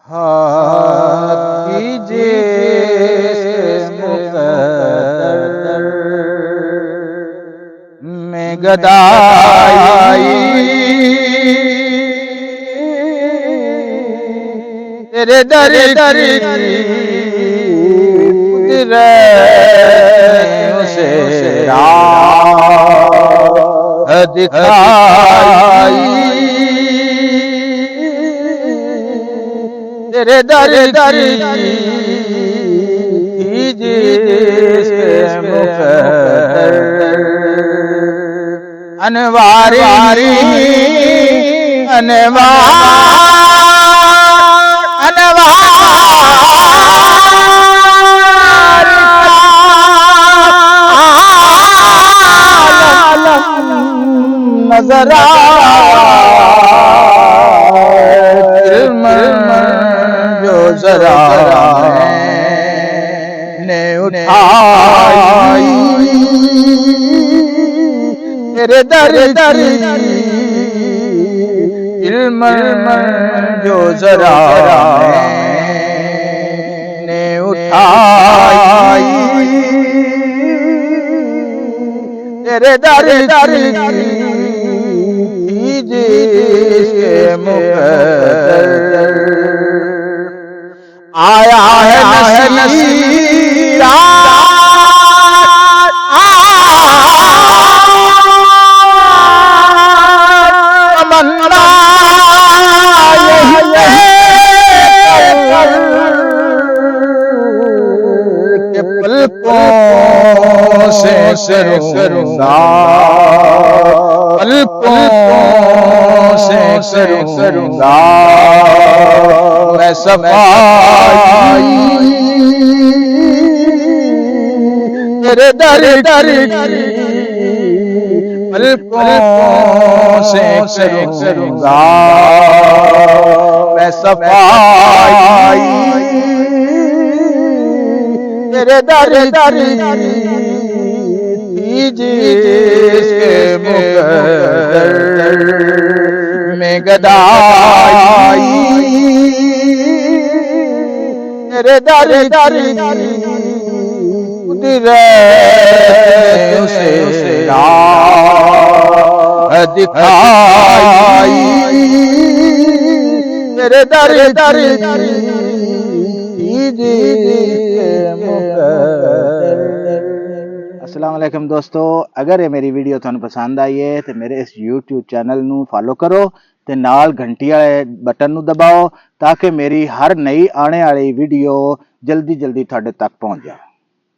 ہاتھ کیجیے مقدر میں گدائی، تیرے در قدرت سے راہ دکھائی، تیرے در کیجیے مقدر انوار نظر جو ذرا نے اٹھائی، تیرے در علم جو ذرا نے اٹھائی، تیرے در کیجیے مقدر آیا ہے پلکوں سے کروں گا، پلکوں سے کروں گا میں صفائی، تیرے در پلکوں سے کروں گا میں صفائی، تیرے در کیجیے مقدر میں گدائی، تیرے در قدرت سے راہ دکھائی، تیرے در السلام علیکم دوستو، اگر یہ میری ویڈیو تھانوں پسند آئی ہے تو میرے اس یوٹیوب چینل نو فالو کرو تے نال گھنٹی والے بٹن نو دباؤ تاکہ میری ہر نئی آنے والی ویڈیو جلدی تھاڈے تک پہنچ جائے۔